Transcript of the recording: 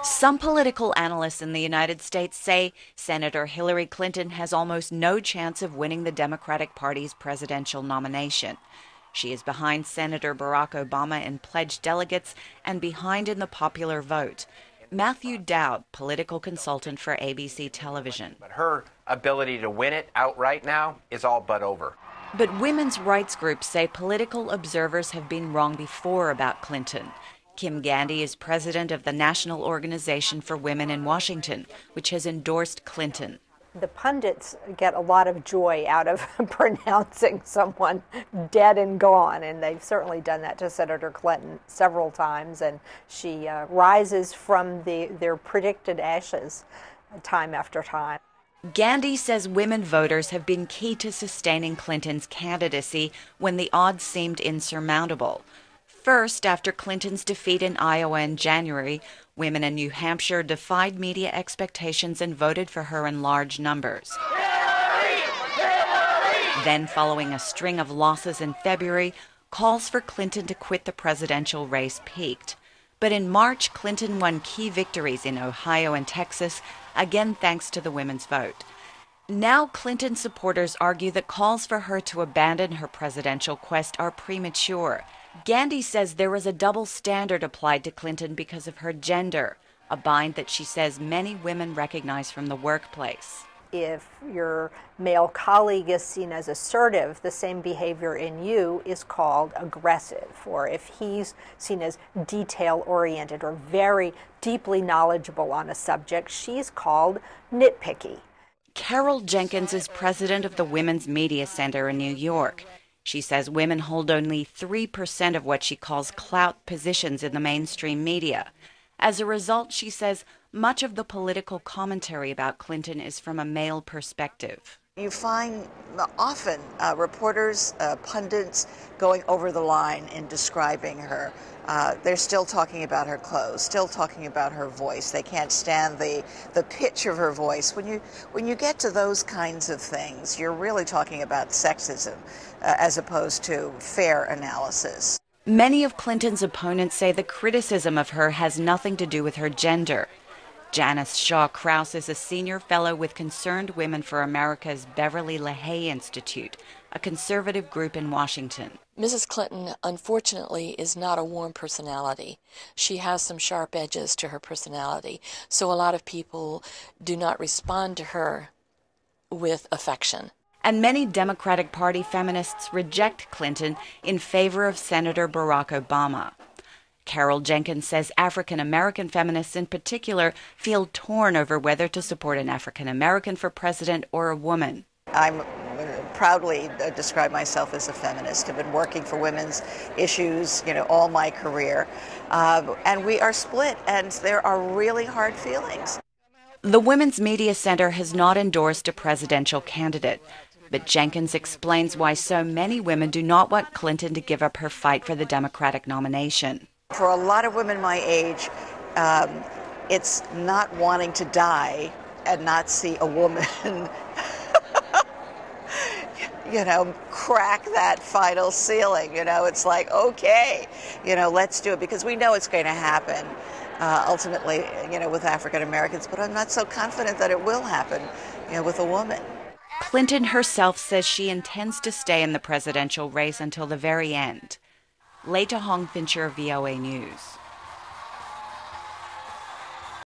Some political analysts in the United States say Senator Hillary Clinton has almost no chance of winning the Democratic Party's presidential nomination. She is behind Senator Barack Obama in pledged delegates and behind in the popular vote. Matthew Dowd, political consultant for ABC television. But her ability to win it outright now is all but over. But women's rights groups say political observers have been wrong before about Clinton. Kim Gandy is president of the National Organization for Women in Washington, which has endorsed Clinton. The pundits get a lot of joy out of pronouncing someone dead and gone, and they've certainly done that to Senator Clinton several times, and she rises from their predicted ashes time after time. Gandy says women voters have been key to sustaining Clinton's candidacy when the odds seemed insurmountable. First, after Clinton's defeat in Iowa in January, women in New Hampshire defied media expectations and voted for her in large numbers. Then, following a string of losses in February, calls for Clinton to quit the presidential race peaked. But in March, Clinton won key victories in Ohio and Texas, again thanks to the women's vote. Now Clinton supporters argue that calls for her to abandon her presidential quest are premature. Gandy says there was a double standard applied to Clinton because of her gender, a bind that she says many women recognize from the workplace. If your male colleague is seen as assertive, the same behavior in you is called aggressive. Or if he's seen as detail-oriented or very deeply knowledgeable on a subject, she's called nitpicky. Carol Jenkins is president of the Women's Media Center in New York. She says women hold only 3% of what she calls clout positions in the mainstream media. As a result, she says, much of the political commentary about Clinton is from a male perspective. You find often reporters, pundits going over the line in describing her. They're still talking about her clothes, still talking about her voice. They can't stand the pitch of her voice. When you get to those kinds of things, you're really talking about sexism as opposed to fair analysis. Many of Clinton's opponents say the criticism of her has nothing to do with her gender. Janice ShawKrause is a senior fellow with Concerned Women for America's Beverly LaHaye Institute, a conservative group in Washington. Mrs. Clinton, unfortunately, is not a warm personality. She has some sharp edges to her personality, so a lot of people do not respond to her with affection. And many Democratic Party feminists reject Clinton in favor of Senator Barack Obama. Carol Jenkins says African-American feminists in particular feel torn over whether to support an African-American for president or a woman. I'm proudly describe myself as a feminist. I've been working for women's issues, all my career. And we are split, and there are really hard feelings. The Women's Media Center has not endorsed a presidential candidate, but Jenkins explains why so many women do not want Clinton to give up her fight for the Democratic nomination. For a lot of women my age, it's not wanting to die and not see a woman, crack that final ceiling. It's like, okay, let's do it, because we know it's going to happen ultimately, with African Americans, but I'm not so confident that it will happen, with a woman. Clinton herself says she intends to stay in the presidential race until the very end. Leta Hong Fincher, VOA News.